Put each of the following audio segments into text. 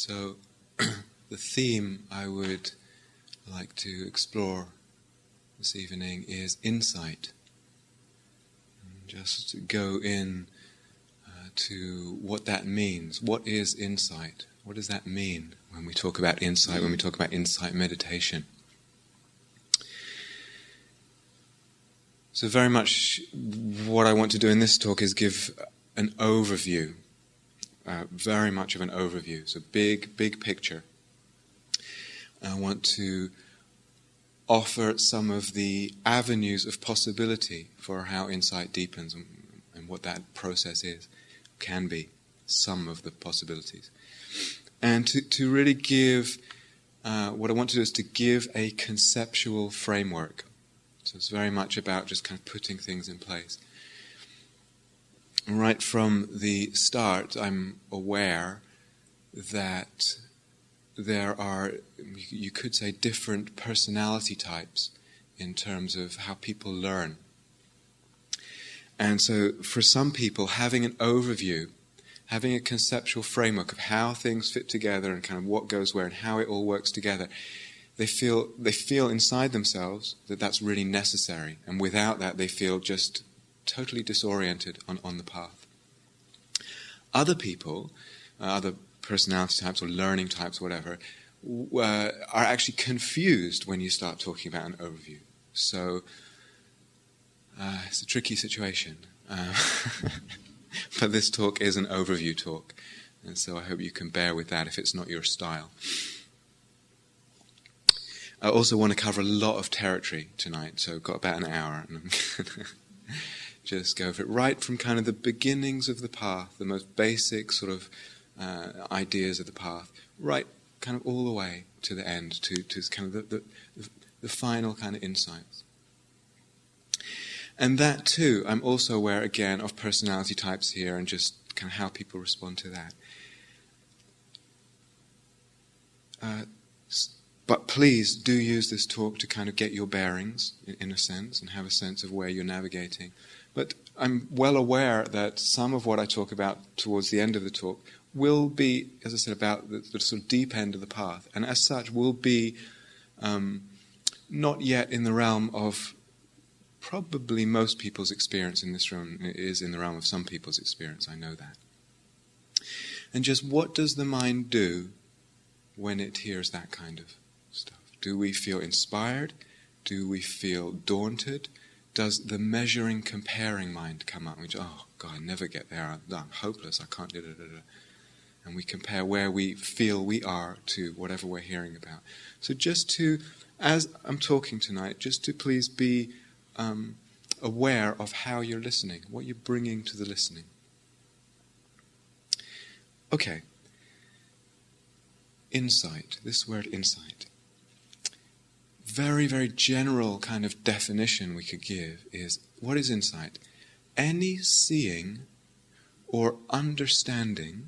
So, the theme I would like to explore this evening is insight. And just go in to what that means. What is insight? What does that mean when we talk about insight, when we talk about insight meditation? So very much what I want to do in this talk is give an overview, very much of an overview. So big picture. I want to offer some of the avenues of possibility for how insight deepens and what that process is, can be, some of the possibilities. And to really give, what I want to do is to give a conceptual framework. So it's very much about just kind of putting things in place. Right from the start, I'm aware that there are, you could say, different personality types in terms of how people learn. And so for some people, having an overview, having a conceptual framework of how things fit together and kind of what goes where and how it all works together, they feel inside themselves that that's really necessary. And without that, they feel just totally disoriented on the path. Other people, other personality types or learning types, whatever, are actually confused when you start talking about an overview. So it's a tricky situation. But this talk is an overview talk. And so I hope you can bear with that if it's not your style. I also want to cover a lot of territory tonight, so I've got about an hour. And I'm going to just go over it right from kind of the beginnings of the path, the most basic sort of ideas of the path, right kind of all the way to the end, to kind of the final kind of insights. And that too, I'm also aware again of personality types here and just kind of how people respond to that. But please do use this talk to kind of get your bearings, in a sense, and have a sense of where you're navigating. But I'm well aware that some of what I talk about towards the end of the talk will be, as I said, about the sort of deep end of the path, and as such will be not yet in the realm of probably most people's experience in this room. It is in the realm of some people's experience, I know that. And just what does the mind do when it hears that kind of stuff? Do we feel inspired? Do we feel daunted? Does the measuring, comparing mind come up? Which, oh God, I never get there. I'm hopeless. I can't do it. And we compare where we feel we are to whatever we're hearing about. So just to, as I'm talking tonight, just to please be aware of how you're listening, what you're bringing to the listening. Okay. Insight, this word insight. Very, very general kind of definition we could give is, what is insight? Any seeing or understanding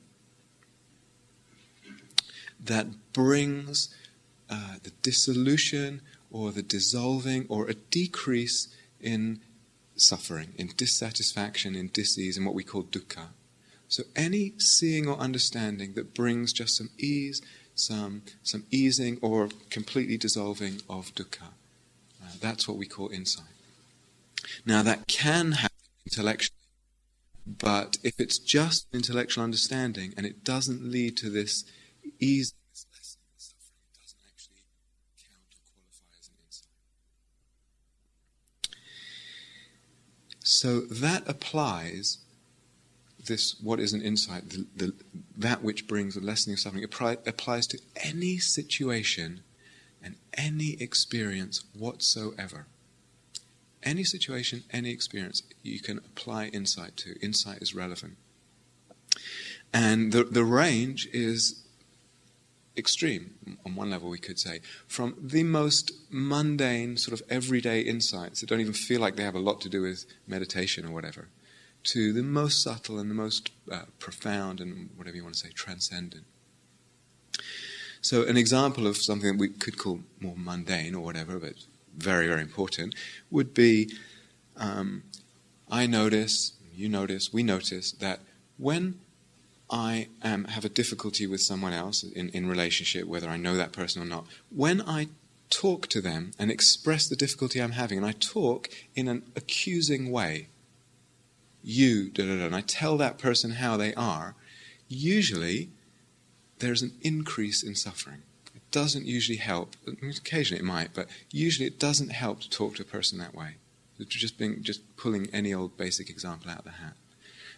that brings the dissolution or the dissolving or a decrease in suffering, in dissatisfaction, in dis-ease, in what we call dukkha. So any seeing or understanding that brings just some ease, some easing or completely dissolving of dukkha. That's what we call insight. Now that can happen intellectually, but if it's just intellectual understanding and it doesn't lead to this ease, this lessening of suffering, it doesn't actually count or qualify as an insight. So that applies. This, what is an insight, that which brings a lessening of suffering, applies to any situation and any experience whatsoever. Any situation, any experience, you can apply insight to. Insight is relevant. And the range is extreme, on one level we could say, from the most mundane, sort of everyday insights that don't even feel like they have a lot to do with meditation or whatever, to the most subtle and the most profound and whatever you want to say, transcendent. So an example of something that we could call more mundane or whatever, but very, very important, would be I notice, you notice, we notice that when I have a difficulty with someone else in relationship, whether I know that person or not, when I talk to them and express the difficulty I'm having, and I talk in an accusing way, you, and I tell that person how they are, usually there's an increase in suffering. It doesn't usually help. Occasionally it might, but usually it doesn't help to talk to a person that way. Just pulling any old basic example out of the hat.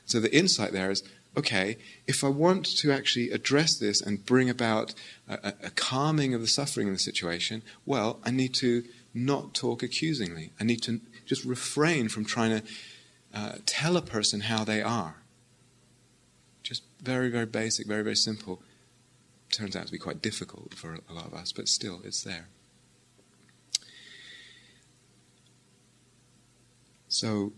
So the insight there is, okay, if I want to actually address this and bring about a calming of the suffering in the situation, well, I need to not talk accusingly. I need to just refrain from trying to tell a person how they are. Just very, very basic, very, very simple. Turns out to be quite difficult for a lot of us, but still, it's there. So,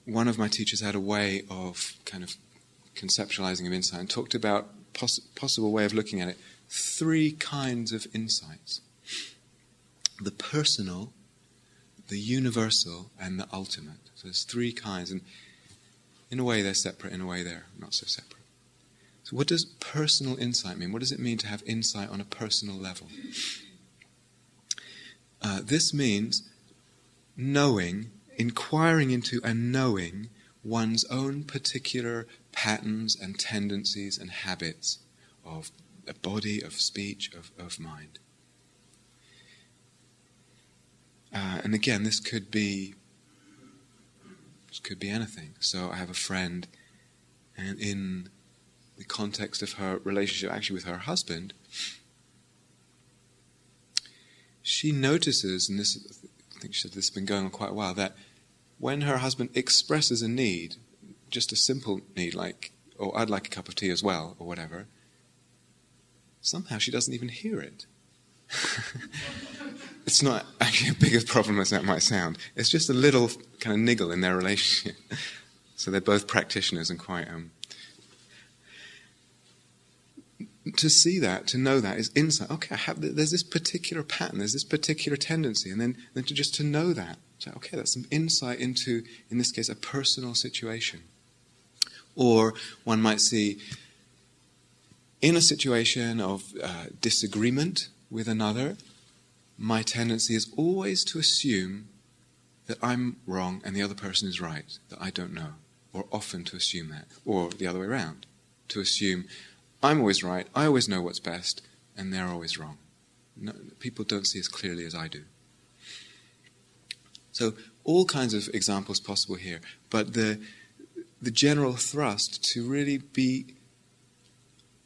one of my teachers had a way of kind of conceptualizing of insight and talked about possible way of looking at it. 3 kinds of insights. The personal, the universal, and the ultimate. So there's 3 kinds, and in a way they're separate, in a way they're not so separate. So what does personal insight mean? What does it mean to have insight on a personal level? This means knowing, inquiring into and knowing one's own particular patterns and tendencies and habits of a body, of speech, of mind. And again, this could be anything. So I have a friend, and in the context of her relationship actually with her husband, she notices, and this, I think she said this has been going on quite a while, that when her husband expresses a need, just a simple need like, oh, I'd like a cup of tea as well, or whatever, somehow she doesn't even hear it. It's not actually a big problem as that might sound. It's just a little kind of niggle in their relationship. So they're both practitioners and quite... To see that, to know that, is insight. Okay, there's this particular pattern, there's this particular tendency, and then to know that. So, okay, that's some insight into, in this case, a personal situation. Or one might see, in a situation of disagreement with another, my tendency is always to assume that I'm wrong and the other person is right, that I don't know, or often to assume that, or the other way around, to assume I'm always right, I always know what's best, and they're always wrong. No, people don't see as clearly as I do. So all kinds of examples possible here, but the general thrust to really be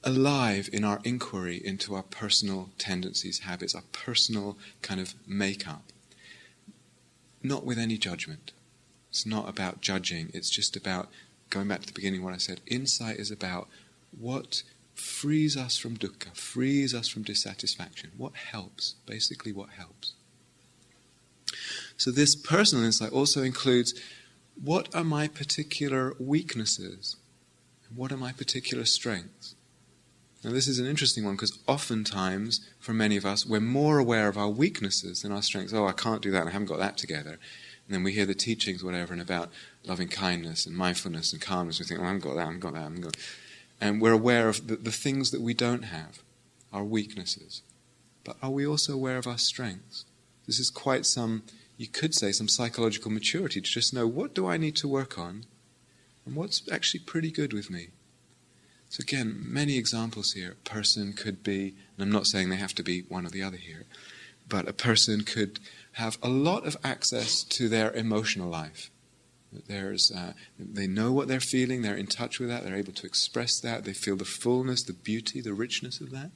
alive in our inquiry into our personal tendencies, habits, our personal kind of makeup, not with any judgment. It's not about judging, it's just about, going back to the beginning of what I said, insight is about what frees us from dukkha, frees us from dissatisfaction. What helps? Basically, what helps? So this personal insight also includes, what are my particular weaknesses? And what are my particular strengths? Now this is an interesting one, because oftentimes, for many of us, we're more aware of our weaknesses than our strengths. Oh, I can't do that, and I haven't got that together. And then we hear the teachings, whatever, and about loving kindness and mindfulness and calmness. We think, oh, I haven't got that, I haven't got that, I haven't got that. And we're aware of the things that we don't have, our weaknesses. But are we also aware of our strengths? This is quite some, you could say, some psychological maturity to just know, what do I need to work on? And what's actually pretty good with me? So again, many examples here. A person could be, and I'm not saying they have to be one or the other here, but a person could have a lot of access to their emotional life. They know what they're feeling, they're in touch with that, they're able to express that, they feel the fullness, the beauty, the richness of that.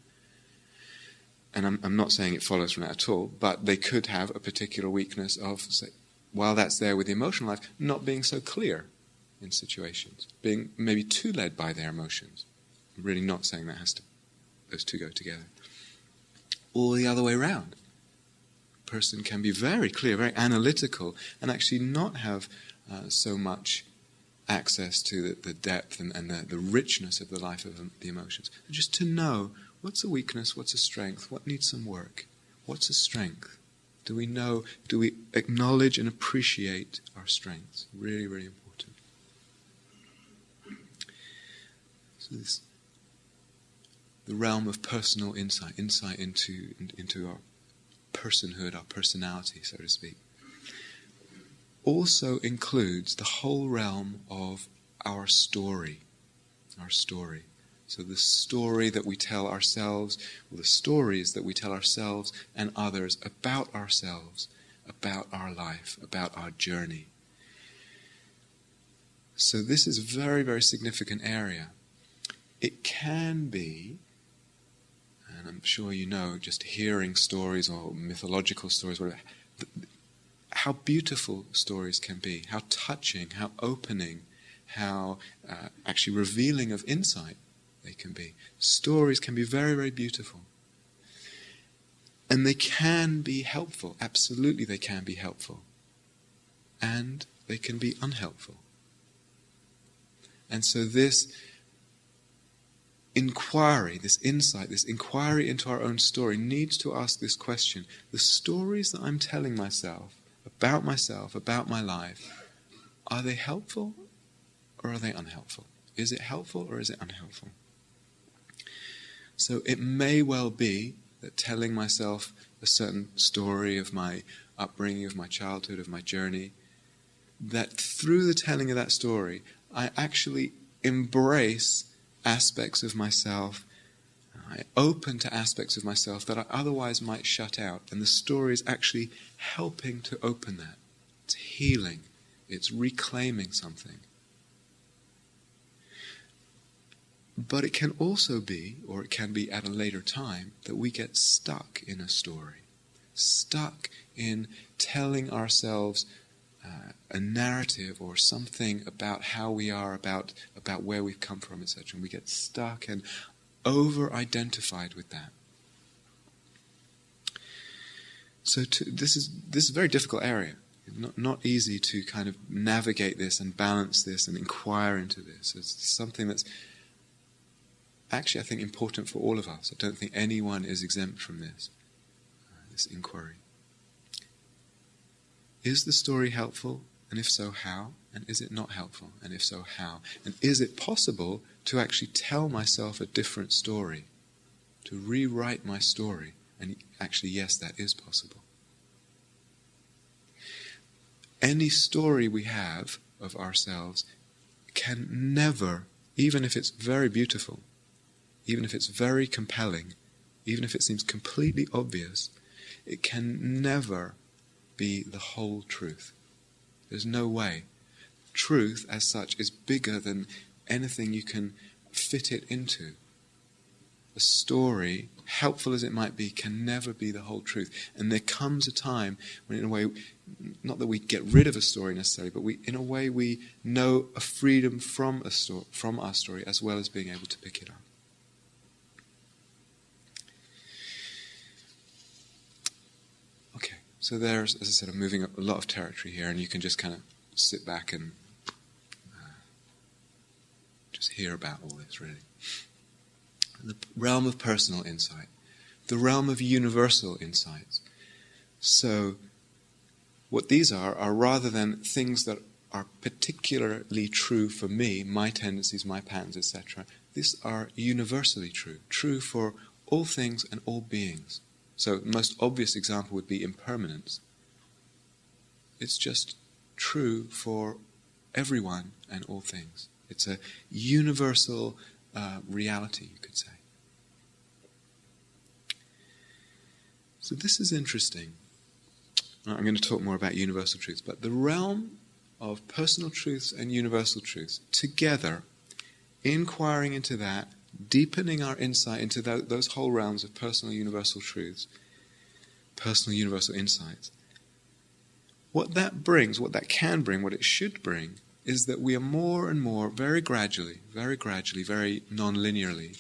And I'm not saying it follows from that at all, but they could have a particular weakness of, say, while that's there with the emotional life, not being so clear in situations, being maybe too led by their emotions. I'm really not saying that those two go together. Or the other way around. A person can be very clear, very analytical, and actually not have so much access to the depth and the richness of the life of the emotions. Just to know, what's a weakness, what's a strength, what needs some work, what's a strength? Do we know, do we acknowledge and appreciate our strengths? Really, really important. So this, the realm of personal insight into our personhood, our personality, so to speak, also includes the whole realm of our story. Our story. So the story that we tell ourselves, or the stories that we tell ourselves and others about ourselves, about our life, about our journey. So this is a very, very significant area. It can be, and I'm sure you know, just hearing stories or mythological stories, whatever, how beautiful stories can be, how touching, how opening, how actually revealing of insight they can be. Stories can be very, very beautiful. And they can be helpful. Absolutely they can be helpful. And they can be unhelpful. And so this inquiry, this insight, this inquiry into our own story needs to ask this question. The stories that I'm telling myself, about my life, are they helpful or are they unhelpful? Is it helpful or is it unhelpful? So it may well be that telling myself a certain story of my upbringing, of my childhood, of my journey, that through the telling of that story, I actually embrace aspects of myself, I open to aspects of myself that I otherwise might shut out. And the story is actually helping to open that. It's healing. It's reclaiming something. But it can also be, or it can be at a later time, that we get stuck in a story. Stuck in telling ourselves a narrative or something about how we are, about where we've come from, etc. And we get stuck and over-identified with that. So this is a very difficult area. Not easy to kind of navigate this and balance this and inquire into this. It's something that's actually, I think, important for all of us. I don't think anyone is exempt from this inquiry. Is the story helpful? And if so, how? And is it not helpful? And if so, how? And is it possible to actually tell myself a different story? To rewrite my story? And actually, yes, that is possible. Any story we have of ourselves can never, even if it's very beautiful, even if it's very compelling, even if it seems completely obvious, it can never be the whole truth. There's no way. Truth, as such, is bigger than anything you can fit it into. A story, helpful as it might be, can never be the whole truth. And there comes a time when, in a way, not that we get rid of a story necessarily, but in a way we know a freedom from our story, as well as being able to pick it up. Okay, so there's, as I said, I'm moving up a lot of territory here, and you can just kind of sit back and just hear about all this, really. The realm of personal insight, the realm of universal insights. So, what these are rather than things that are particularly true for me, my tendencies, my patterns, etc. These are universally true, true for all things and all beings. So, the most obvious example would be impermanence. It's just true for everyone and all things. It's a universal reality, you could say. So this is interesting. I'm going to talk more about universal truths, but the realm of personal truths and universal truths, together, inquiring into that, deepening our insight into those whole realms of personal universal truths, personal universal insights, what that brings, what that can bring, what it should bring, is that we are more and more, very gradually, very non-linearly,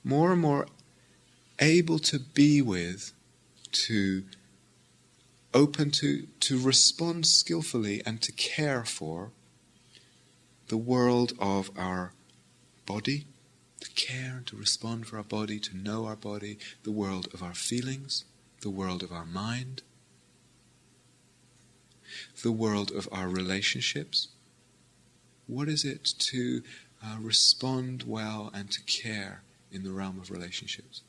more and more able to be with, to open to respond skillfully and to care for the world of our body, to care and to respond for our body, to know our body, the world of our feelings, the world of our mind, the world of our relationships. What is it to respond well and to care in the realm of relationships.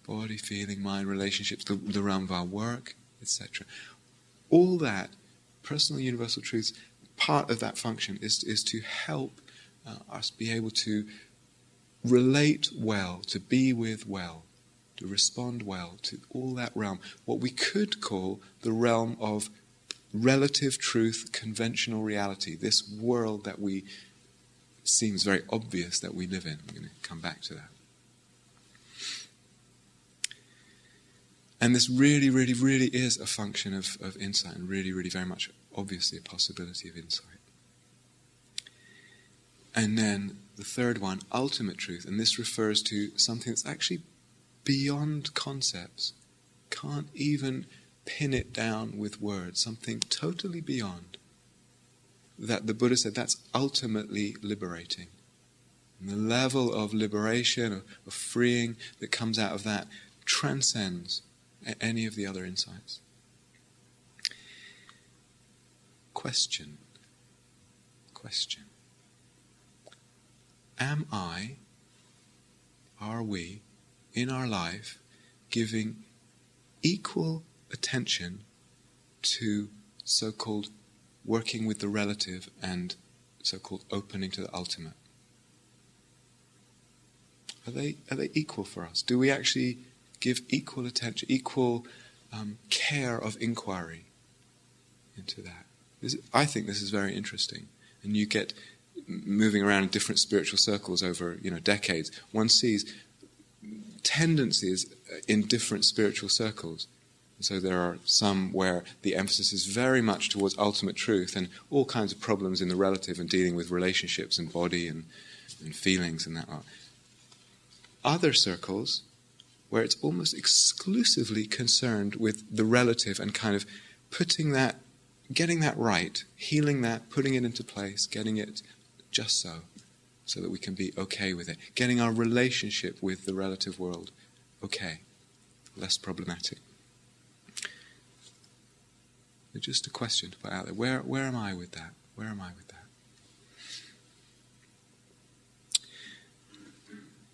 Body, feeling, mind, relationships, the realm of our work, etc. All that, personal universal truths, part of that function is to help us be able to relate well, to be with well, to respond well to all that realm. What we could call the realm of relative truth, conventional reality, this world that seems very obvious that we live in. I'm going to come back to that. And this really, really, really is a function of insight, and really, really very much obviously a possibility of insight. And then the third one, ultimate truth, and this refers to something that's actually beyond concepts. Can't even pin it down with words, something totally beyond. That the Buddha said that's ultimately liberating. And the level of liberation, of freeing that comes out of that transcends any of the other insights. Question. Are we, in our life, giving equal attention to so-called working with the relative and so-called opening to the ultimate? Are they equal for us? Do we actually give equal attention, equal care of inquiry into that? I think this is very interesting. And you get moving around in different spiritual circles over decades. One sees tendencies in different spiritual circles. So there are some where the emphasis is very much towards ultimate truth and all kinds of problems in the relative and dealing with relationships and body and feelings and that. Other circles where it's almost exclusively concerned with the relative and kind of putting that, getting that right, healing that, putting it into place, getting it just so that we can be okay with it. Getting our relationship with the relative world okay, less problematic. It's just a question to put out there. Where am I with that? Where am I with that?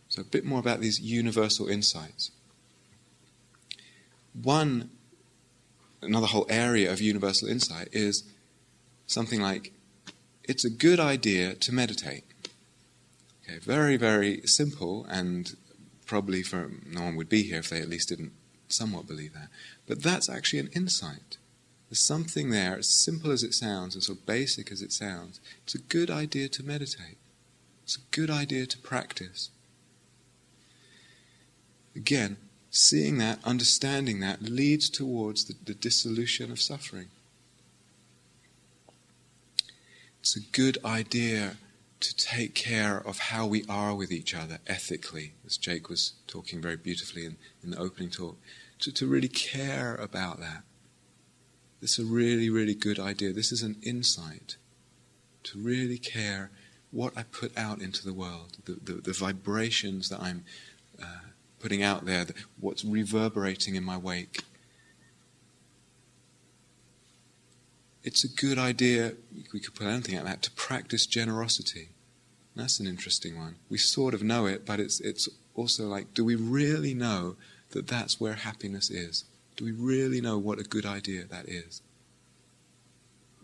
So a bit more about these universal insights. Another whole area of universal insight is something like, it's a good idea to meditate. Okay, very, very simple, and probably no one would be here if they at least didn't somewhat believe that. But that's actually an insight. There's something there, as simple as it sounds and so basic as it sounds. It's a good idea to meditate. It's a good idea to practice. Again, seeing that, understanding that, leads towards the dissolution of suffering. It's a good idea to take care of how we are with each other ethically, as Jake was talking very beautifully in the opening talk, to really care about that. This is a really, really good idea. This is an insight to really care what I put out into the world, the vibrations that I'm putting out there, what's reverberating in my wake. It's a good idea, we could put anything at that, to practice generosity. That's an interesting one. We sort of know it, but it's also like, do we really know that that's where happiness is? Do we really know what a good idea that is?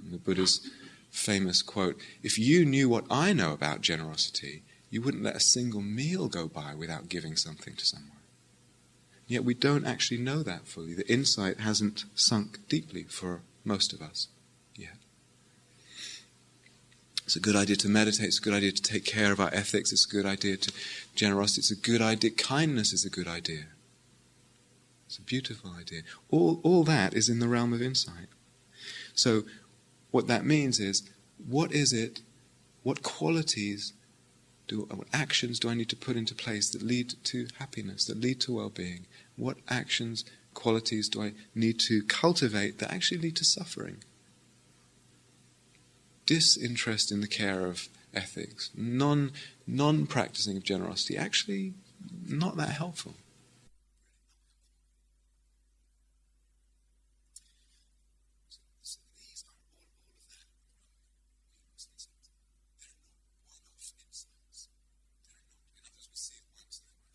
And the Buddha's famous quote, if you knew what I know about generosity, you wouldn't let a single meal go by without giving something to someone. Yet we don't actually know that fully. The insight hasn't sunk deeply for most of us yet. It's a good idea to meditate. It's a good idea to take care of our ethics. It's a good idea to generosity. It's a good idea. Kindness is a good idea. It's a beautiful idea. All that is in the realm of insight. So what that means is, what is it, what qualities, what actions do I need to put into place that lead to happiness, that lead to well-being? What actions, qualities do I need to cultivate that actually lead to suffering? Disinterest in the care of ethics, non-practicing of generosity, actually not that helpful.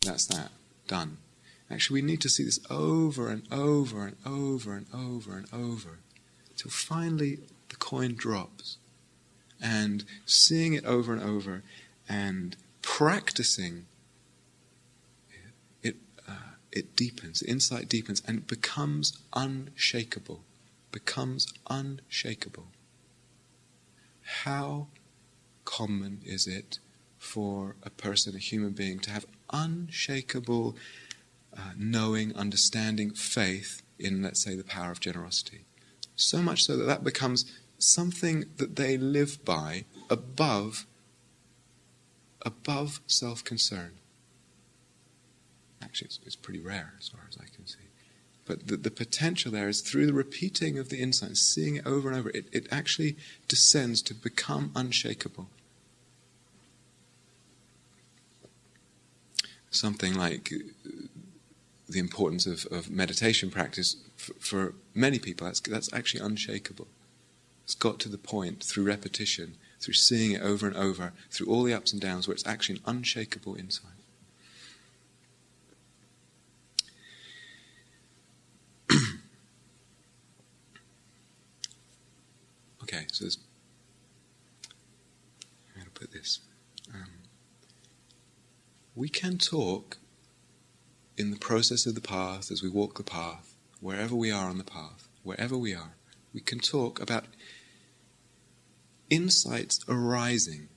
that's that. Done. Actually, we need to see this over and over and over and over and over till finally the coin drops. And seeing it over and over and practicing it deepens, insight deepens, and becomes unshakable. Becomes unshakable. How common is it for a person, a human being, to have unshakable knowing, understanding, faith in, let's say, the power of generosity? So much so that that becomes something that they live by above self-concern. Actually, it's pretty rare as far as I can see. But the potential there is through the repeating of the insight, seeing it over and over, it actually descends to become unshakable. Something like the importance of meditation practice for many people, that's actually unshakable. It's got to the point through repetition, through seeing it over and over, through all the ups and downs, where it's actually an unshakable insight. Okay, so I'm going to put this. We can talk in the process of the path, as we walk the path, wherever we are on the path, wherever we are, we can talk about insights arising.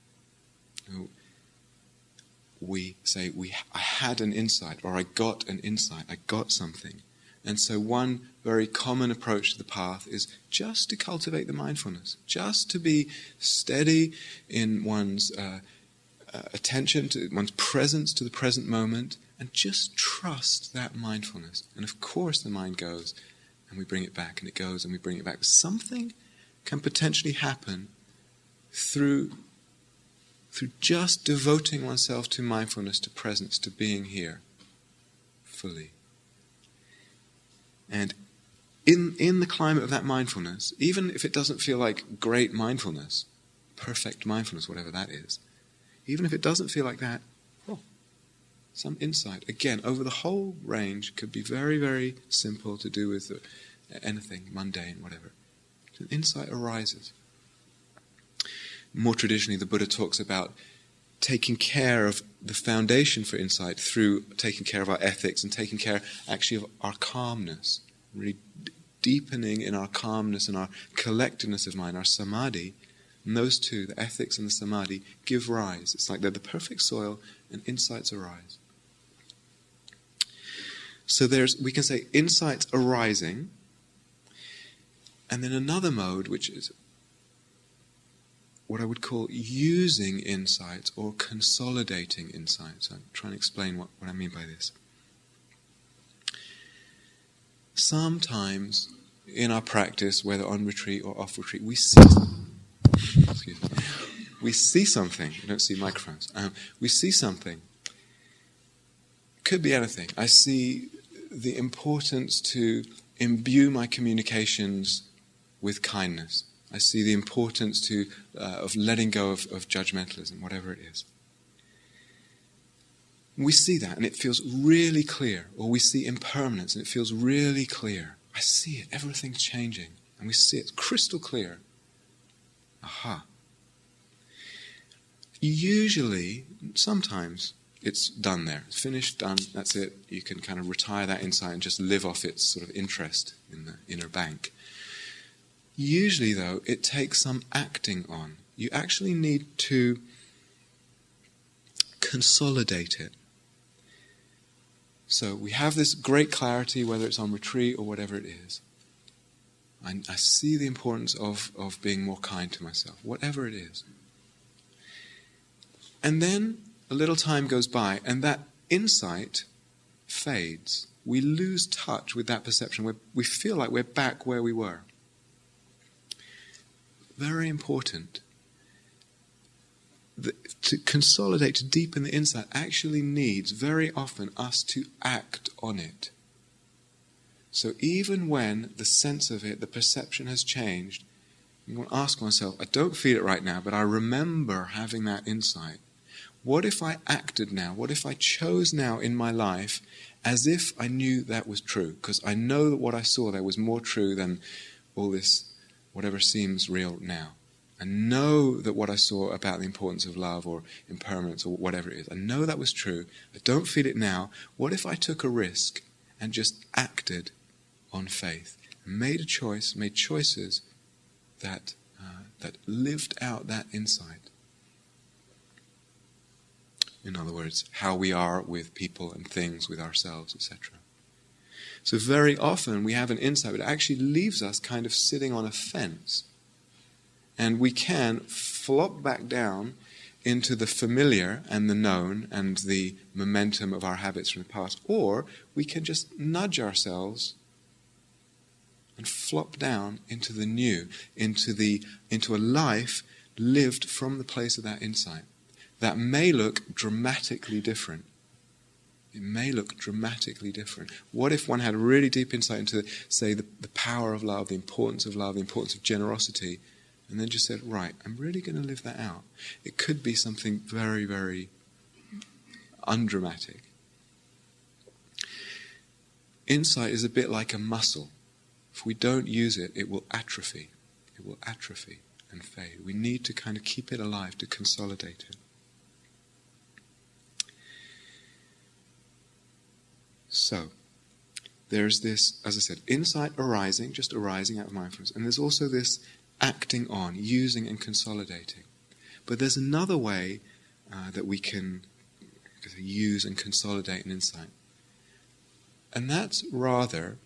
We say, I had an insight, or I got an insight, I got something. And so one very common approach to the path is just to cultivate the mindfulness, just to be steady in one's attention, to one's presence to the present moment, and just trust that mindfulness. And of course the mind goes, and we bring it back, and it goes, and we bring it back. Something can potentially happen through just devoting oneself to mindfulness, to presence, to being here fully. And in the climate of that mindfulness, even if it doesn't feel like great mindfulness, perfect mindfulness, whatever that is, even if it doesn't feel like that, some insight, again, over the whole range, could be very, very simple to do with anything, mundane, whatever. An insight arises. More traditionally, the Buddha talks about taking care of the foundation for insight through taking care of our ethics and taking care actually of our calmness, really deepening in our calmness and our collectedness of mind, our samadhi. And those two, the ethics and the samadhi, give rise. It's like they're the perfect soil and insights arise. So we can say insights arising, and then another mode, which is what I would call using insights or consolidating insights. I'm trying to explain what I mean by this. Sometimes in our practice, whether on retreat or off retreat, we see something. You don't see microphones. We see something. Could be anything. I see the importance to imbue my communications with kindness. I see the importance of letting go of judgmentalism, whatever it is. We see that and it feels really clear. Or we see impermanence and it feels really clear. I see it, everything's changing. And we see it crystal clear. Aha. Usually, sometimes, it's done there. It's finished, done, that's it. You can kind of retire that insight and just live off its sort of interest in the inner bank. Usually, though, it takes some acting on. You actually need to consolidate it. So we have this great clarity, whether it's on retreat or whatever it is. I see the importance of being more kind to myself, whatever it is. And then a little time goes by, and that insight fades. We lose touch with that perception. We feel like we're back where we were. Very important. To consolidate, to deepen the insight, actually needs very often us to act on it. So even when the sense of it, the perception has changed, you want to ask oneself, I don't feel it right now, but I remember having that insight. What if I acted now? What if I chose now in my life as if I knew that was true? Because I know that what I saw there was more true than all this, whatever seems real now. I know that what I saw about the importance of love or impermanence or whatever it is, I know that was true. I don't feel it now. What if I took a risk and just acted on faith? Made a choice, made choices that lived out that insight. In other words, how we are with people and things, with ourselves, etc. So very often we have an insight, but it actually leaves us kind of sitting on a fence. And we can flop back down into the familiar and the known and the momentum of our habits from the past. Or we can just nudge ourselves and flop down into the new, into a life lived from the place of that insight. That may look dramatically different. It may look dramatically different. What if one had really deep insight into, say, the power of love, the importance of generosity, and then just said, right, I'm really going to live that out. It could be something very, very undramatic. Insight is a bit like a muscle. If we don't use it, it will atrophy. It will atrophy and fade. We need to kind of keep it alive, to consolidate it. So, there's this, as I said, insight arising, just arising out of mindfulness. And there's also this acting on, using and consolidating. But there's another way that we can use and consolidate an insight. And that's rather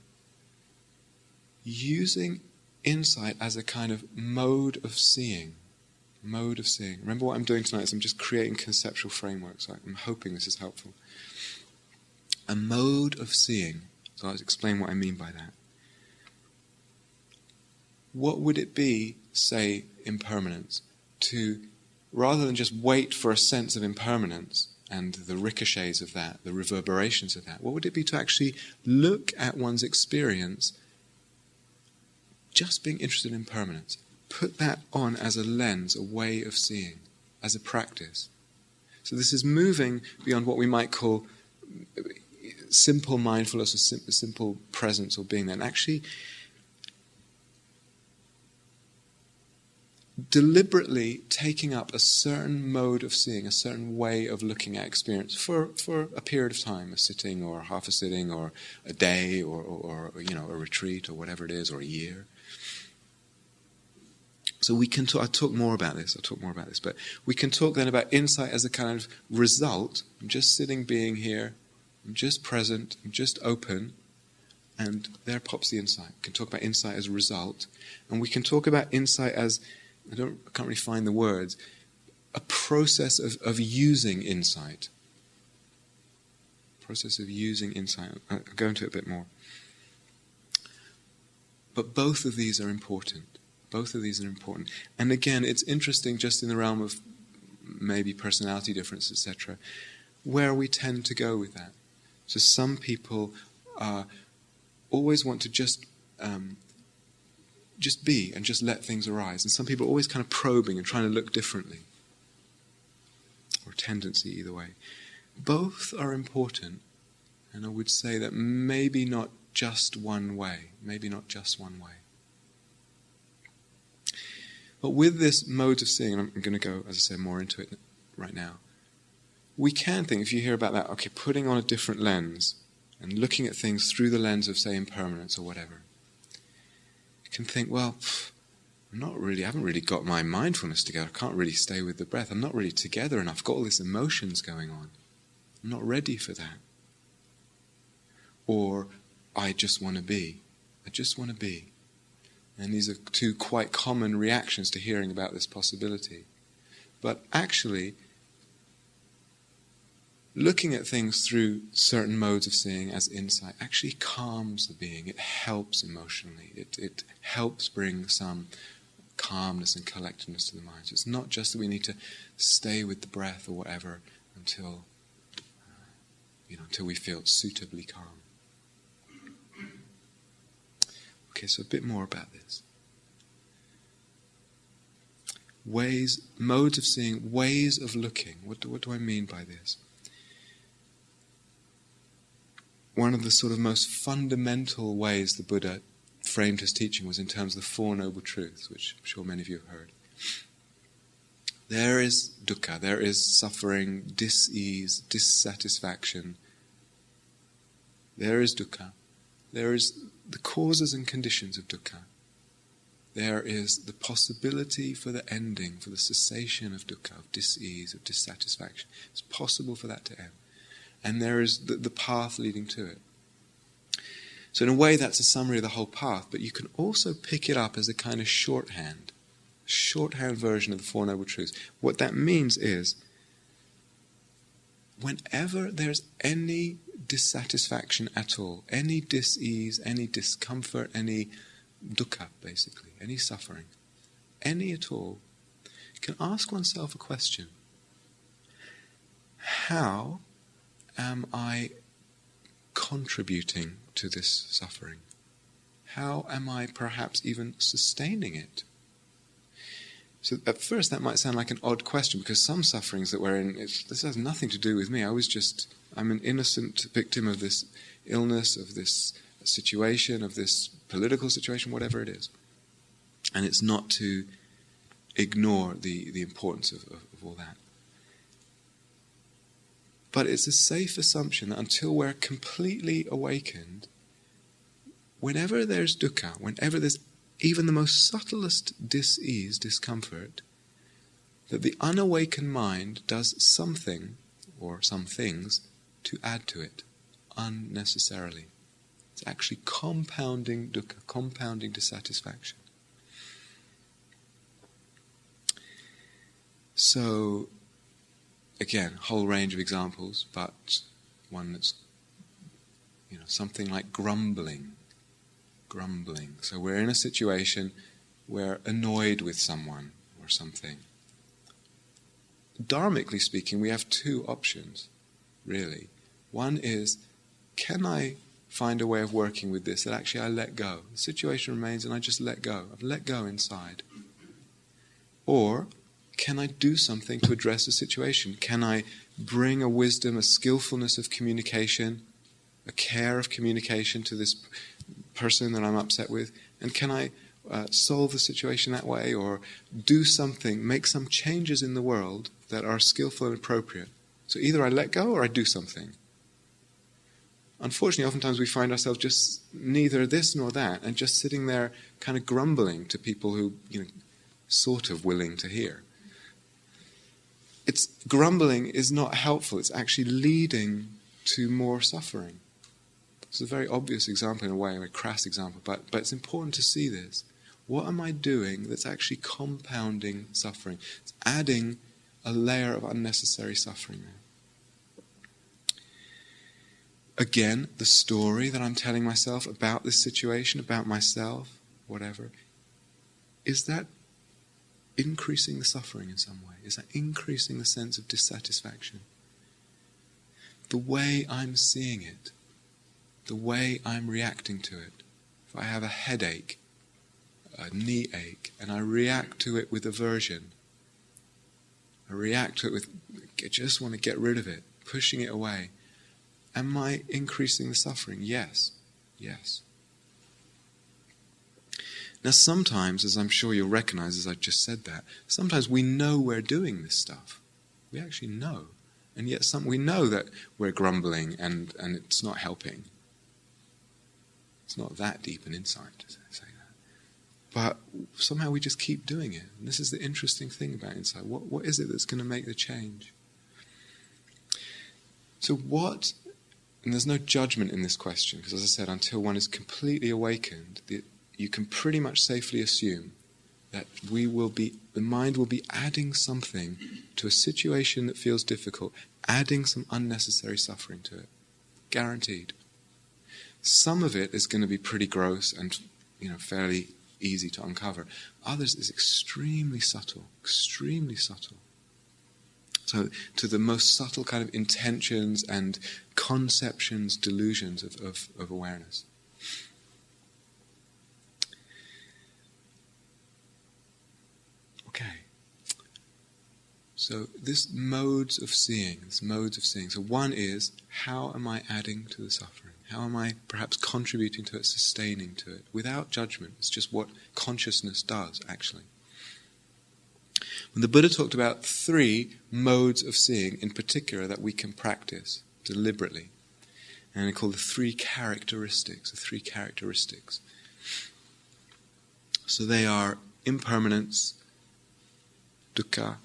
using insight as a kind of mode of seeing. Mode of seeing. Remember what I'm doing tonight is I'm just creating conceptual frameworks. I'm hoping this is helpful. A mode of seeing. So I'll explain what I mean by that. What would it be, say, impermanence, to, rather than just wait for a sense of impermanence and the ricochets of that, the reverberations of that, what would it be to actually look at one's experience just being interested in impermanence? Put that on as a lens, a way of seeing, as a practice. So this is moving beyond what we might call simple mindfulness or simple presence or being there, and actually deliberately taking up a certain mode of seeing, a certain way of looking at experience for a period of time, a sitting or half a sitting or a day or a retreat or whatever it is, or a year. So we can talk, I'll talk more about this, but we can talk then about insight as a kind of result. I'm just sitting, being here, I'm just present, I'm just open, and there pops the insight. We can talk about insight as a result, and we can talk about insight as, I can't really find the words, a process of using insight. Process of using insight. I'll go into it a bit more. But both of these are important. Both of these are important. And again, it's interesting just in the realm of maybe personality difference, etc., where we tend to go with that. So some people always want to just be and just let things arise. And some people are always kind of probing and trying to look differently. Or tendency, either way. Both are important. And I would say that maybe not just one way. Maybe not just one way. But with this mode of seeing, and I'm going to go, as I said, more into it right now, we can think, if you hear about that, okay, putting on a different lens and looking at things through the lens of, say, impermanence or whatever, you can think, well, I haven't really got my mindfulness together. I can't really stay with the breath. I'm not really together enough. I've got all these emotions going on. I'm not ready for that. Or, I just want to be. I just want to be. And these are two quite common reactions to hearing about this possibility. But actually, looking at things through certain modes of seeing as insight actually calms the being. It helps emotionally. It helps bring some calmness and collectedness to the mind. So it's not just that we need to stay with the breath or whatever until we feel suitably calm. Okay, so a bit more about this. ways, modes of seeing, ways of looking. What do I mean by this? One of the sort of most fundamental ways the Buddha framed his teaching was in terms of the Four Noble Truths, which I'm sure many of you have heard. There is dukkha, there is suffering, dis-ease, dissatisfaction. There is dukkha. There is the causes and conditions of dukkha. There is the possibility for the ending, for the cessation of dukkha, of dis-ease, of dissatisfaction. It's possible for that to end. And there is the path leading to it. So in a way that's a summary of the whole path, but you can also pick it up as a kind of shorthand version of the Four Noble Truths. What that means is, whenever there's any dissatisfaction at all, any dis-ease, any discomfort, any dukkha, basically, any suffering, any at all, you can ask oneself a question. How am I contributing to this suffering? How am I perhaps even sustaining it? So at first that might sound like an odd question, because some sufferings that we're in, this has nothing to do with me. I'm an innocent victim of this illness, of this situation, of this political situation, whatever it is. And it's not to ignore the importance of all that. But it's a safe assumption that until we're completely awakened, whenever there's dukkha, whenever there's even the most subtlest dis-ease, discomfort, that the unawakened mind does something, or some things, to add to it, unnecessarily. It's actually compounding dukkha, compounding dissatisfaction. So, again, whole range of examples, but one that's, something like grumbling. So we're in a situation, we're annoyed with someone or something. Dharmically speaking, we have two options, really. One is, can I find a way of working with this that actually I let go? The situation remains and I just let go. I've let go inside. Or, can I do something to address the situation? Can I bring a wisdom, a skillfulness of communication, a care of communication to this person that I'm upset with? And can I solve the situation that way, or do something, make some changes in the world that are skillful and appropriate? So either I let go or I do something. Unfortunately, oftentimes we find ourselves just neither this nor that, and just sitting there kind of grumbling to people who, sort of willing to hear. Grumbling is not helpful. It's actually leading to more suffering. It's a very obvious example in a way, a crass example, but it's important to see this. What am I doing that's actually compounding suffering? It's adding a layer of unnecessary suffering there. Again, the story that I'm telling myself about this situation, about myself, whatever, is that increasing the suffering in some way? Is that increasing the sense of dissatisfaction? The way I'm seeing it, the way I'm reacting to it. If I have a headache, a knee ache, and I react to it with aversion, I react to it with, I just want to get rid of it, pushing it away. Am I increasing the suffering? Yes. Now sometimes, as I'm sure you'll recognize as I just said that, sometimes we know we're doing this stuff. We actually know. And yet we know that we're grumbling and it's not helping. It's not that deep an insight to say that. But somehow we just keep doing it. And this is the interesting thing about insight. What is it that's going to make the change? So and there's no judgment in this question, because as I said, until one is completely awakened, you can pretty much safely assume that the mind will be adding something to a situation that feels difficult, adding some unnecessary suffering to it. Guaranteed. Some of it is going to be pretty gross and fairly easy to uncover. Others is extremely subtle. So to the most subtle kind of intentions and conceptions, delusions of awareness. Okay, So this modes of seeing. So one is, how am I adding to the suffering? How am I perhaps contributing to it, sustaining to it, without judgment? It's just what consciousness does, actually. When the Buddha talked about 3 modes of seeing in particular that we can practice deliberately, and they call the 3 characteristics, So they are impermanence, dukkha,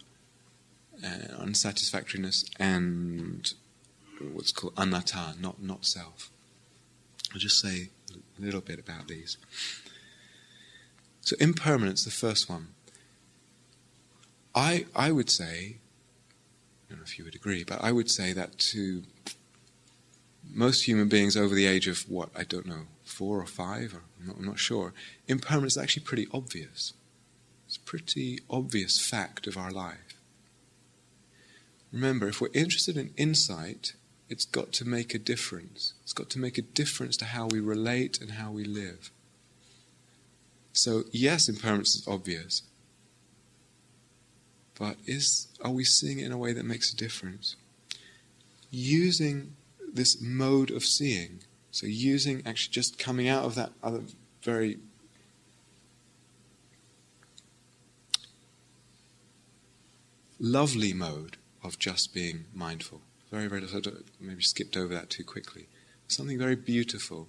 unsatisfactoriness, and what's called anatta, not self. I'll just say a little bit about these. So impermanence, the first one. I would say, I don't know if you would agree, but I would say that to most human beings over the age of, 4 or 5, or I'm not sure, impermanence is actually pretty obvious. It's a pretty obvious fact of our life. Remember, if we're interested in insight, it's got to make a difference. It's got to make a difference to how we relate and how we live. So, yes, impermanence is obvious. But are we seeing it in a way that makes a difference? Using this mode of seeing, so using actually just coming out of that other very lovely mode of just being mindful. Very, very, maybe skipped over that too quickly. Something very beautiful,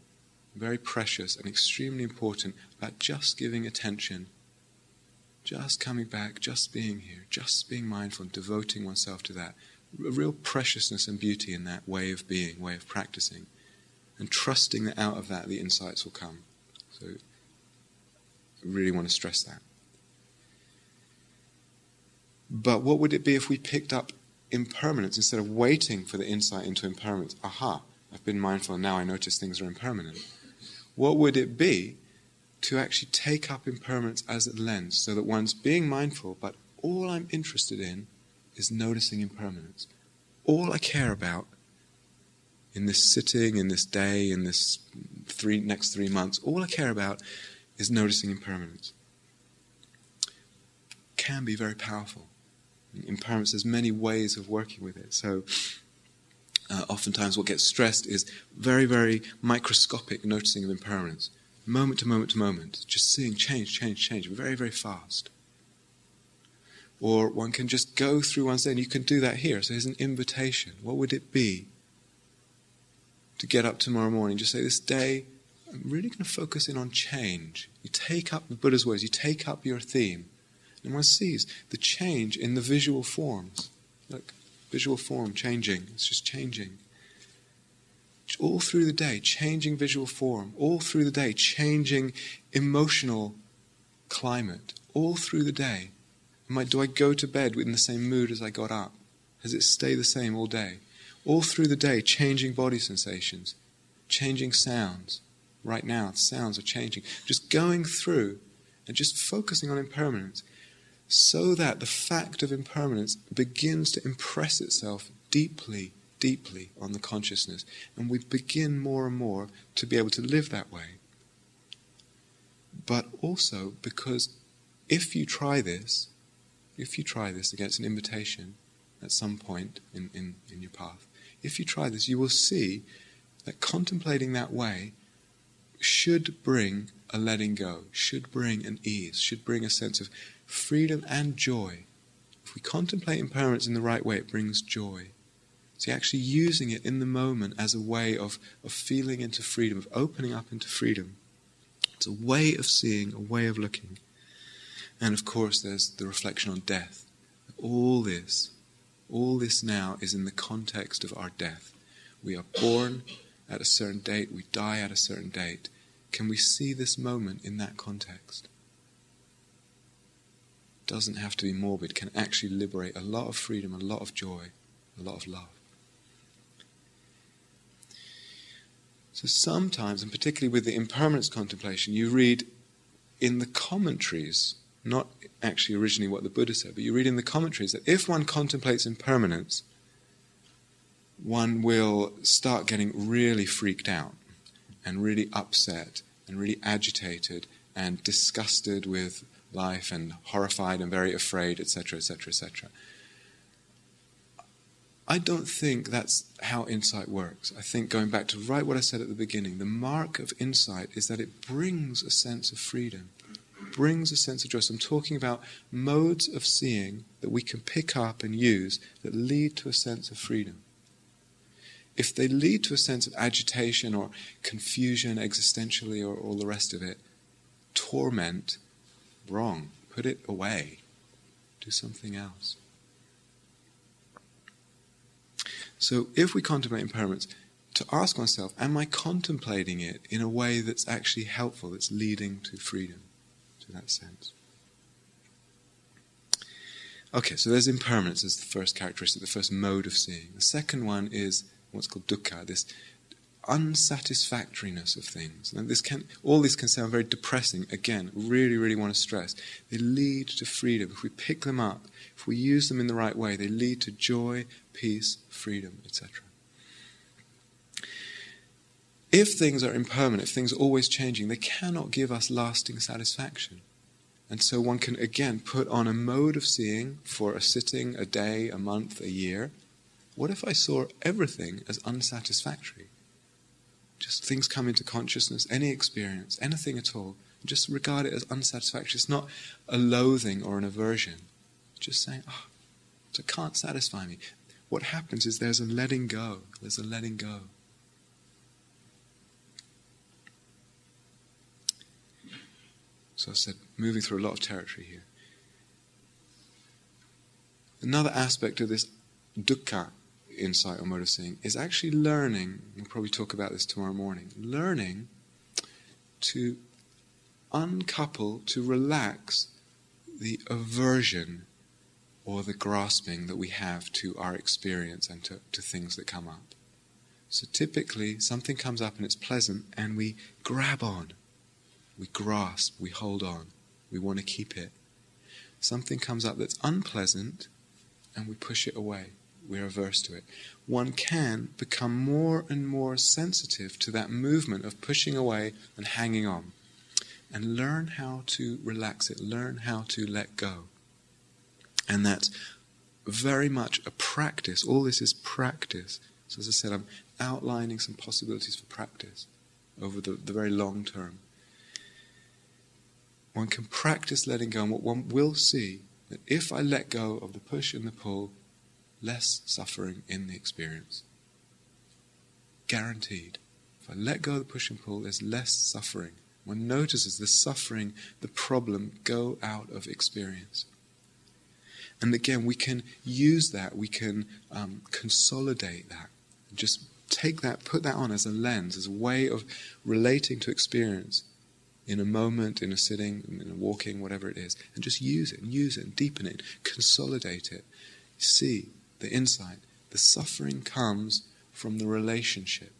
very precious and extremely important about just giving attention, just coming back, just being here, just being mindful and devoting oneself to that. A real preciousness and beauty in that way of being, way of practicing, and trusting that out of that the insights will come. So I really want to stress that. But what would it be if we picked up impermanence instead of waiting for the insight into impermanence? Aha, I've been mindful and now I notice things are impermanent. What would it be to actually take up impermanence as a lens, so that one's being mindful, but all I'm interested in is noticing impermanence. All I care about in this sitting, in this day, in this next 3 months, all I care about is noticing impermanence. Can be very powerful. Impermanence, there's many ways of working with it. So oftentimes what gets stressed is very, very microscopic noticing of impermanence. Moment to moment to moment. Just seeing change, very, very fast. Or one can just go through one's day, and you can do that here. So here's an invitation. What would it be to get up tomorrow morning, just say, this day, I'm really going to focus in on change. You take up the Buddha's words, you take up your theme. And one sees the change in the visual forms. Look, visual form changing. It's just changing. All through the day, changing visual form. All through the day, changing emotional climate. All through the day. Do I go to bed in the same mood as I got up? Does it stay the same all day? All through the day, changing body sensations. Changing sounds. Right now, the sounds are changing. Just going through and just focusing on impermanence, so that the fact of impermanence begins to impress itself deeply, deeply on the consciousness. And we begin more and more to be able to live that way. But also because if you try this against an invitation at some point in your path, if you try this, you will see that contemplating that way should bring a letting go, should bring an ease, should bring a sense of freedom and joy. If we contemplate impermanence in the right way, it brings joy. So you're actually using it in the moment as a way of feeling into freedom, of opening up into freedom. It's a way of seeing, a way of looking. And of course there's the reflection on death. All this now is in the context of our death. We are born at a certain date, we die at a certain date. Can we see this moment in that context? It doesn't have to be morbid, can actually liberate a lot of freedom, a lot of joy, a lot of love. So sometimes, and particularly with the impermanence contemplation, you read in the commentaries, not actually originally what the Buddha said, but you read in the commentaries that if one contemplates impermanence, one will start getting really freaked out and really upset and really agitated and disgusted with life and horrified and very afraid, etc., etc., etc. I don't think that's how insight works. I think, going back to right what I said at the beginning, the mark of insight is that it brings a sense of freedom, brings a sense of joy. So I'm talking about modes of seeing that we can pick up and use that lead to a sense of freedom. If they lead to a sense of agitation or confusion existentially or all the rest of it, torment, wrong. Put it away. Do something else. So if we contemplate impermanence, to ask oneself, am I contemplating it in a way that's actually helpful, that's leading to freedom, to that sense? Okay, so there's impermanence as the first characteristic, the first mode of seeing. The second one is what's called dukkha, this unsatisfactoriness of things. And all this can sound very depressing. Again, really, really want to stress. They lead to freedom. If we pick them up, if we use them in the right way, they lead to joy, peace, freedom, etc. If things are impermanent, if things are always changing, they cannot give us lasting satisfaction. And so one can, again, put on a mode of seeing for a sitting, a day, a month, a year. What if I saw everything as unsatisfactory? Just things come into consciousness, any experience, anything at all, just regard it as unsatisfactory. It's not a loathing or an aversion. Just saying, it can't satisfy me. What happens is there's a letting go. There's a letting go. So I said, moving through a lot of territory here. Another aspect of this dukkha insight or mode of seeing is actually learning, we'll probably talk about this tomorrow morning, learning to uncouple, to relax the aversion or the grasping that we have to our experience and to things that come up. So typically something comes up and it's pleasant and we grab on, we grasp, we hold on, we want to keep it. Something comes up that's unpleasant and we push it away. We're averse to it. One can become more and more sensitive to that movement of pushing away and hanging on, and learn how to relax it, learn how to let go. And that's very much a practice. All this is practice. So as I said, I'm outlining some possibilities for practice over the very long term. One can practice letting go, and what one will see, that if I let go of the push and the pull, less suffering in the experience. Guaranteed. If I let go of the push and pull, there's less suffering. One notices the suffering, the problem go out of experience. And again, we can use that, we can consolidate that. Just take that, put that on as a lens, as a way of relating to experience in a moment, in a sitting, in a walking, whatever it is. And just use it and deepen it, consolidate it. See the insight. The suffering comes from the relationship,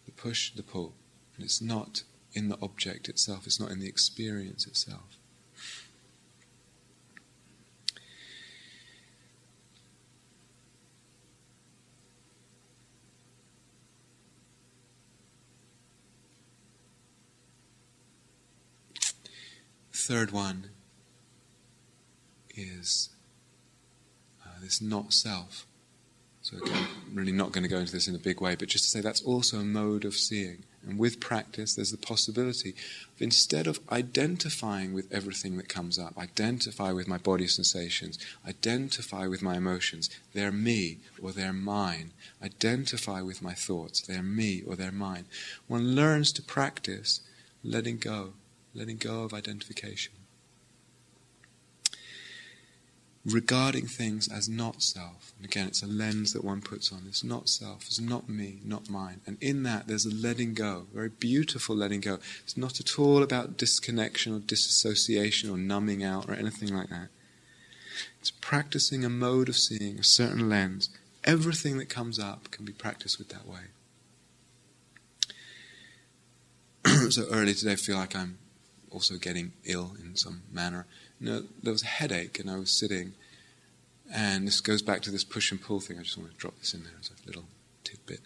the push, the pull. And it's not in the object itself, it's not in the experience itself. Third one is this not self. So again, I'm really not going to go into this in a big way, but just to say that's also a mode of seeing. And with practice, there's the possibility of, instead of identifying with everything that comes up, identify with my body sensations, identify with my emotions, they're me or they're mine, identify with my thoughts, they're me or they're mine. One learns to practice letting go of identification. Regarding things as not self. And again, it's a lens that one puts on. It's not self, it's not me, not mine. And in that, there's a letting go, very beautiful letting go. It's not at all about disconnection or disassociation or numbing out or anything like that. It's practicing a mode of seeing, a certain lens. Everything that comes up can be practiced with that way. So earlier today, I feel like I'm also getting ill in some manner. There was a headache and I was sitting, and this goes back to this push and pull thing. I just want to drop this in there as a little tidbit.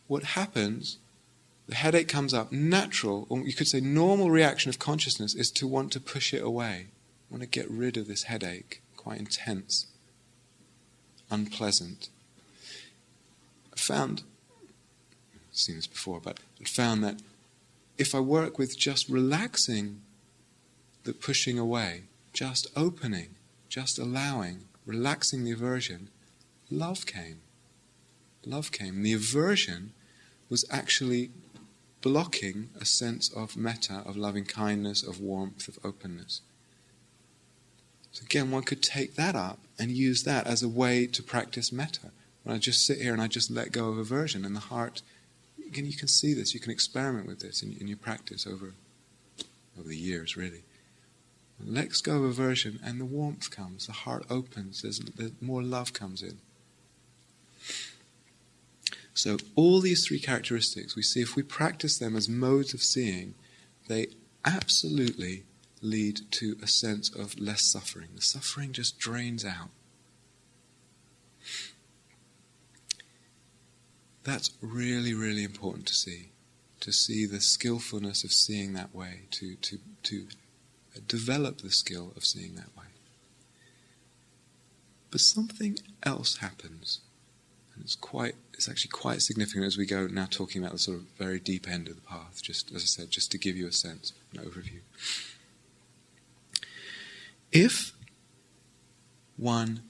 What happens, the headache comes up, natural, or you could say normal reaction of consciousness is to want to push it away. I want to get rid of this headache, quite intense. unpleasant. I found, I've seen this before, but I found that if I work with just relaxing the pushing away, just opening, just allowing, relaxing the aversion, love came. Love came. The aversion was actually blocking a sense of metta, of loving kindness, of warmth, of openness. So again, one could take that up and use that as a way to practice metta. When I just sit here and I just let go of aversion, and the heart, again, you can see this, you can experiment with this in your practice over the years, really. Let go of aversion and the warmth comes, the heart opens, there's more love comes in. So all these three characteristics, we see if we practice them as modes of seeing, they absolutely lead to a sense of less suffering. The suffering just drains out. That's really, really important to see the skillfulness of seeing that way, to develop the skill of seeing that way. But something else happens. And it's actually quite significant as we go now talking about the sort of very deep end of the path, just as I said, just to give you a sense, an overview. If one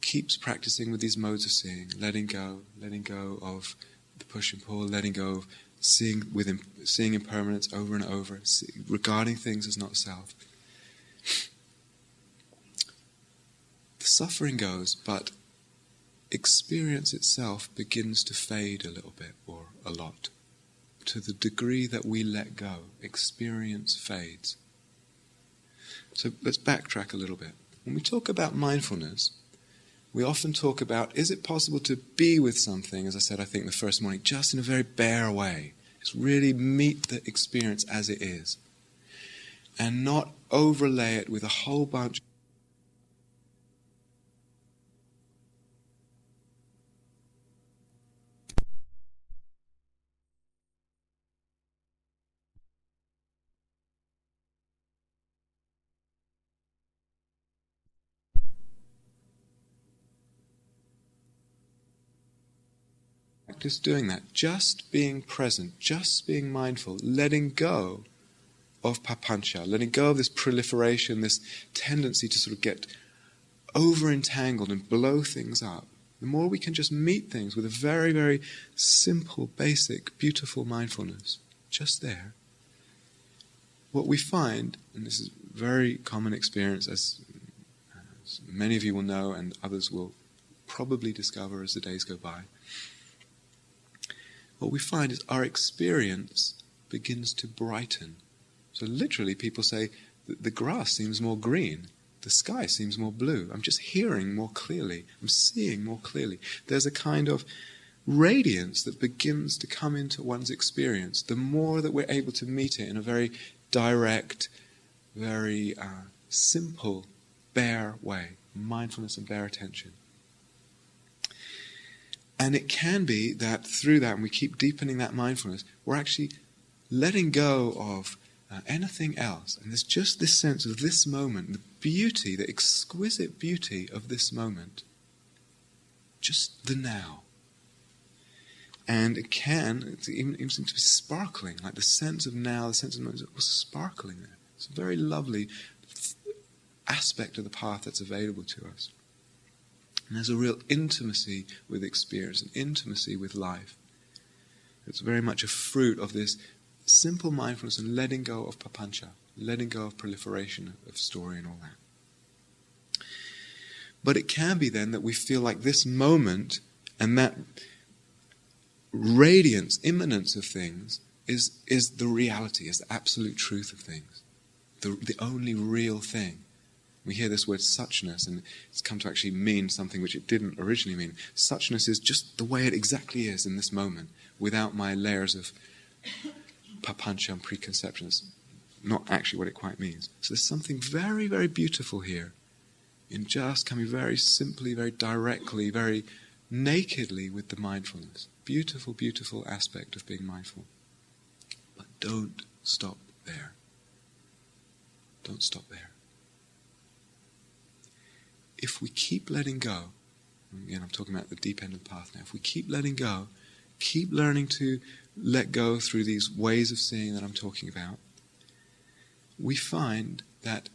keeps practicing with these modes of seeing, letting go of the push and pull, letting go of seeing impermanence over and over, regarding things as not self, the suffering goes, but experience itself begins to fade a little bit or a lot. To the degree that we let go, experience fades. So let's backtrack a little bit. When we talk about mindfulness, we often talk about, is it possible to be with something, as I said, I think the first morning, just in a very bare way. Just really meet the experience as it is. And not overlay it with a whole bunch practice doing that, just being present, just being mindful, letting go of papancha, letting go of this proliferation, this tendency to sort of get over-entangled and blow things up. The more we can just meet things with a very, very simple, basic, beautiful mindfulness, just there, what we find, and this is a very common experience, as many of you will know and others will probably discover as the days go by, what we find is our experience begins to brighten. So literally people say, the grass seems more green, the sky seems more blue, I'm just hearing more clearly, I'm seeing more clearly. There's a kind of radiance that begins to come into one's experience, the more that we're able to meet it in a very direct, very simple, bare way, mindfulness and bare attention. And it can be that through that, and we keep deepening that mindfulness, we're actually letting go of anything else. And there's just this sense of this moment, the beauty, the exquisite beauty of this moment. Just the now. And it even seems to be sparkling, like the sense of now, the sense of the moment was sparkling there. It's a very lovely aspect of the path that's available to us. And there's a real intimacy with experience, an intimacy with life. It's very much a fruit of this simple mindfulness and letting go of papancha, letting go of proliferation of story and all that. But it can be then that we feel like this moment and that radiance, immanence of things is the reality, is the absolute truth of things. The only real thing. We hear this word suchness, and it's come to actually mean something which it didn't originally mean. Suchness is just the way it exactly is in this moment, without my layers of papancha and preconceptions. Not actually what it quite means. So there's something very, very beautiful here in just coming very simply, very directly, very nakedly with the mindfulness. Beautiful, beautiful aspect of being mindful. But don't stop there. Don't stop there. if we keep letting go, again I'm talking about the deep end of the path now, if we keep letting go, keep learning to let go through these ways of seeing that I'm talking about, we find that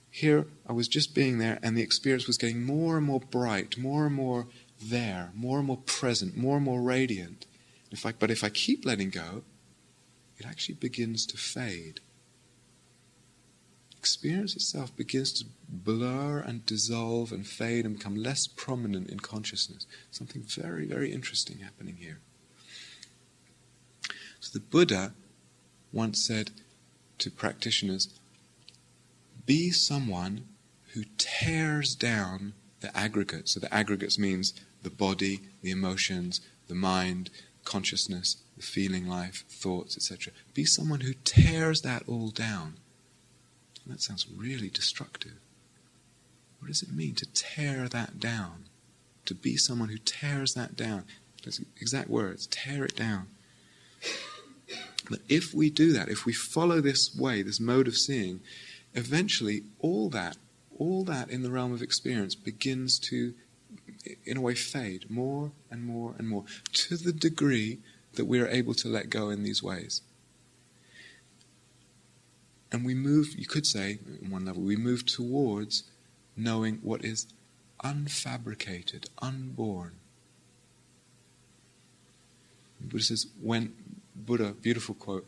here I was just being there and the experience was getting more and more bright, more and more there, more and more present, more and more radiant. But if I keep letting go, it actually begins to fade. Experience itself begins to blur and dissolve and fade and become less prominent in consciousness. Something very, very interesting happening here. So the Buddha once said to practitioners, be someone who tears down the aggregates. So the aggregates means the body, the emotions, the mind, consciousness, the feeling life, thoughts, etc. Be someone who tears that all down. And that sounds really destructive. What does it mean to tear that down? To be someone who tears that down. Those exact words, tear it down. But if we do that, if we follow this way, this mode of seeing, eventually all that in the realm of experience begins to, in a way, fade more and more and more, to the degree that we are able to let go in these ways. And we move, you could say, on one level, we move towards knowing what is unfabricated, unborn. The Buddha says, beautiful quote,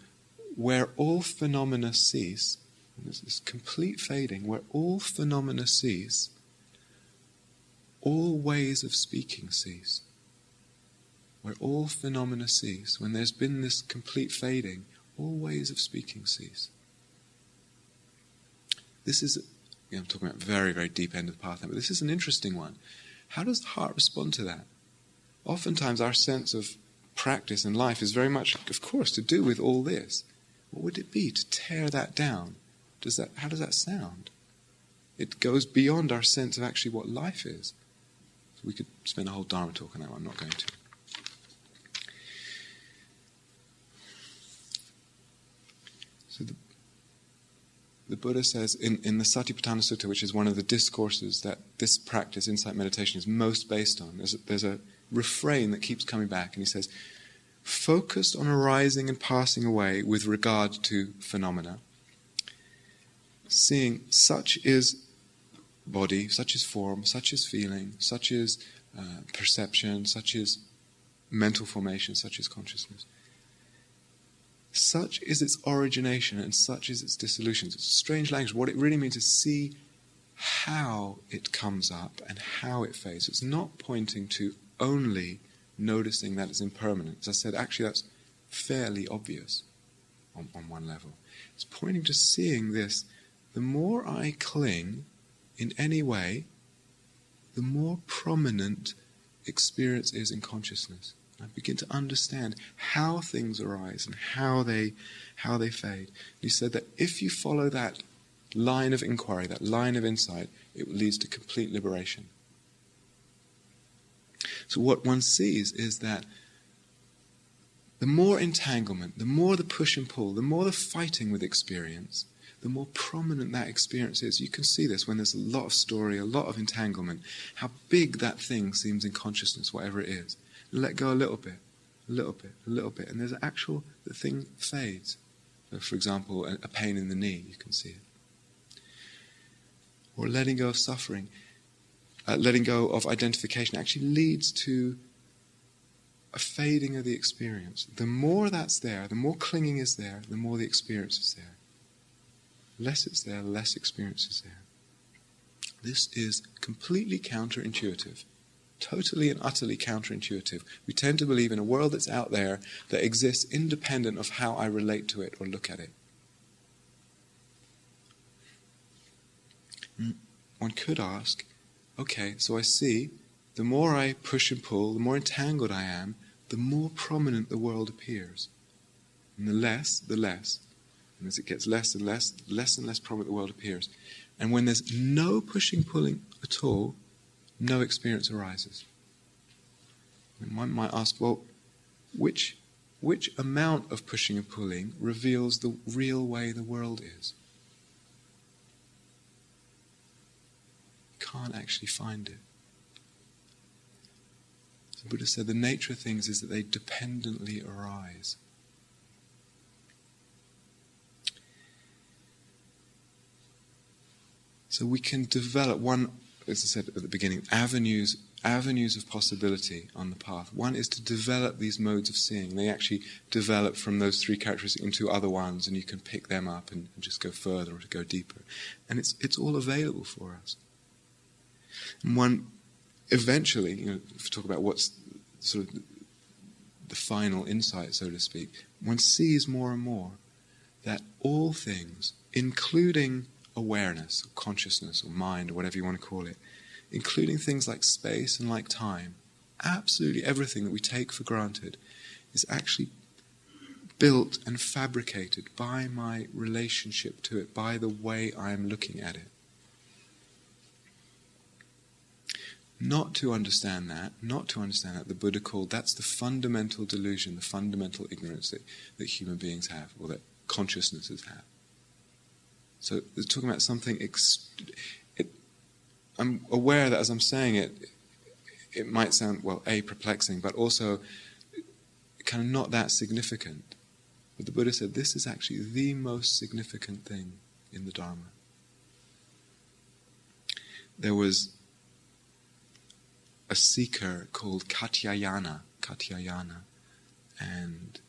where all phenomena cease, and there's this complete fading, where all phenomena cease, all ways of speaking cease. Where all phenomena cease, when there's been this complete fading, all ways of speaking cease. This is, I'm talking about very, very deep end of the path now, but this is an interesting one. How does the heart respond to that? Oftentimes our sense of practice and life is very much, of course, to do with all this. What would it be to tear that down? How does that sound? It goes beyond our sense of actually what life is. So we could spend a whole Dharma talk on that one, I'm not going to. So the Buddha says in the Satipatthana Sutta, which is one of the discourses that this practice, insight meditation, is most based on, there's a refrain that keeps coming back, and he says, focused on arising and passing away with regard to phenomena, seeing such is body, such is form, such is feeling, such is perception, such is mental formation, such is consciousness. Such is its origination and such is its dissolution. It's a strange language. What it really means is see how it comes up and how it fades. It's not pointing to only noticing that it's impermanent. As I said, actually that's fairly obvious on one level. It's pointing to seeing this. The more I cling in any way, the more prominent experience is in consciousness. I begin to understand how things arise and how they fade. He said that if you follow that line of inquiry, that line of insight, it leads to complete liberation. So what one sees is that the more entanglement, the more the push and pull, the more the fighting with experience, the more prominent that experience is. You can see this when there's a lot of story, a lot of entanglement, how big that thing seems in consciousness, whatever it is. Let go a little bit, and there's the thing fades. So for example, a pain in the knee, you can see it. Or letting go of suffering, letting go of identification actually leads to a fading of the experience. The more that's there, the more clinging is there, the more the experience is there. Less it's there, less experience is there. This is completely counterintuitive. Totally and utterly counterintuitive. We tend to believe in a world that's out there that exists independent of how I relate to it or look at it. One could ask, okay, so I see, the more I push and pull, the more entangled I am, the more prominent the world appears. And the less. And as it gets less and less prominent the world appears. And when there's no pushing, pulling at all, no experience arises. And one might ask, well, which amount of pushing and pulling reveals the real way the world is? can't actually find it. The Buddha said the nature of things is that they dependently arise. So we can develop one, as I said at the beginning, avenues of possibility on the path. One is to develop these modes of seeing. They actually develop from those three characteristics into other ones, and you can pick them up and just go further or to go deeper. And it's all available for us. And one, eventually, if we talk about what's sort of the final insight, so to speak, one sees more and more that all things, including awareness, or consciousness, or mind, or whatever you want to call it, including things like space and like time, absolutely everything that we take for granted is actually built and fabricated by my relationship to it, by the way I am looking at it. Not to understand that, the Buddha called, that's the fundamental delusion, the fundamental ignorance that human beings have, or that consciousnesses have. So they're talking about something, I'm aware that as I'm saying it, it might sound, perplexing, but also kind of not that significant. But the Buddha said this is actually the most significant thing in the Dharma. There was a seeker called Katyayana, and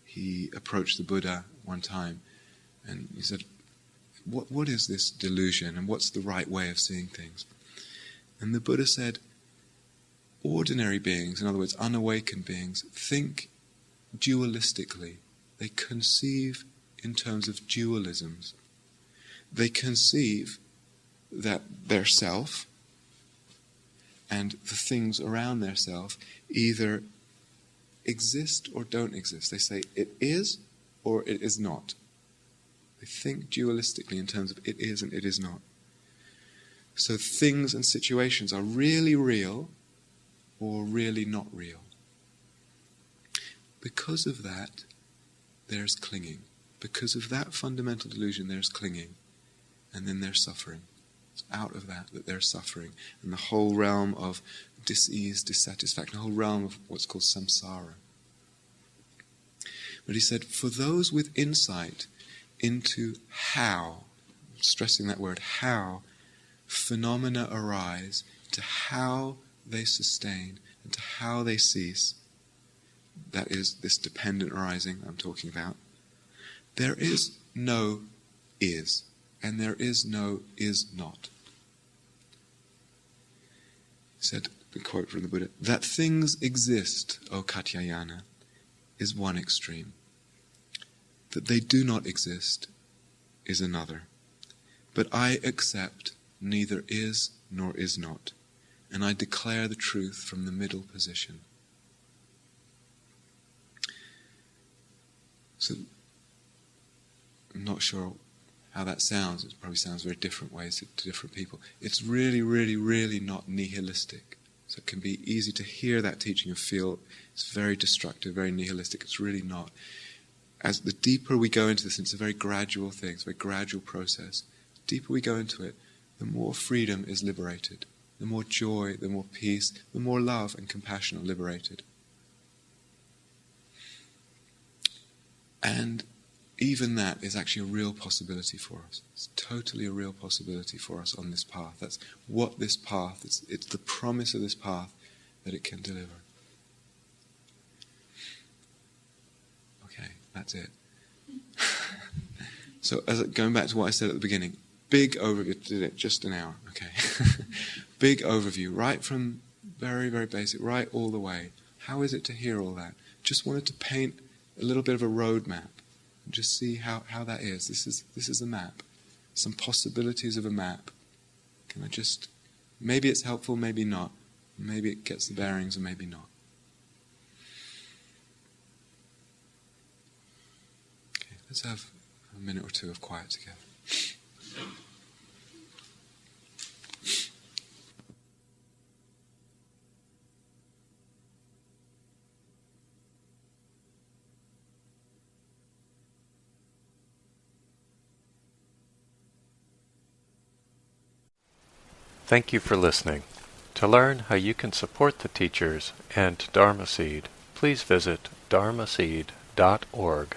he approached the Buddha one time and he said, what is this delusion and what's the right way of seeing things? And the Buddha said, ordinary beings, in other words unawakened beings, think dualistically. They conceive in terms of dualisms. They conceive that their self and the things around their self either exist or don't exist. They say it is or it is not. They think dualistically in terms of it is and it is not. So things and situations are really real or really not real. Because of that, there's clinging. Because of that fundamental delusion, there's clinging. And then there's suffering. It's out of that there's suffering. And the whole realm of dis-ease, dissatisfaction, the whole realm of what's called samsara. But he said, for those with insight into how, stressing that word, how phenomena arise, to how they sustain, and to how they cease, that is this dependent arising I'm talking about, there is no is, and there is no is not. He said, the quote from the Buddha, that things exist, O Katyayana, is one extreme. That they do not exist is another. But I accept neither is nor is not, and I declare the truth from the middle position. So, I'm not sure how that sounds. It probably sounds very different ways to different people. It's really, really, really not nihilistic. So it can be easy to hear that teaching and feel it's very destructive, very nihilistic. It's really not. As the deeper we go into this, and it's a very gradual thing, it's a very gradual process. The deeper we go into it, the more freedom is liberated. The more joy, the more peace, the more love and compassion are liberated. And even that is actually a real possibility for us. It's totally a real possibility for us on this path. That's what this path is. It's the promise of this path that it can deliver. Okay, that's it. So, going back to what I said at the beginning, big overview. Did it just an hour? Okay. Big overview, right from very, very basic, right all the way. How is it to hear all that? Just wanted to paint a little bit of a roadmap. Just see how that is. This is a map. Some possibilities of a map. Can I just... Maybe it's helpful, maybe not. Maybe it gets the bearings, or maybe not. Okay, let's have a minute or two of quiet together. Thank you for listening. To learn how you can support the teachers and Dharma Seed, please visit dharmaseed.org.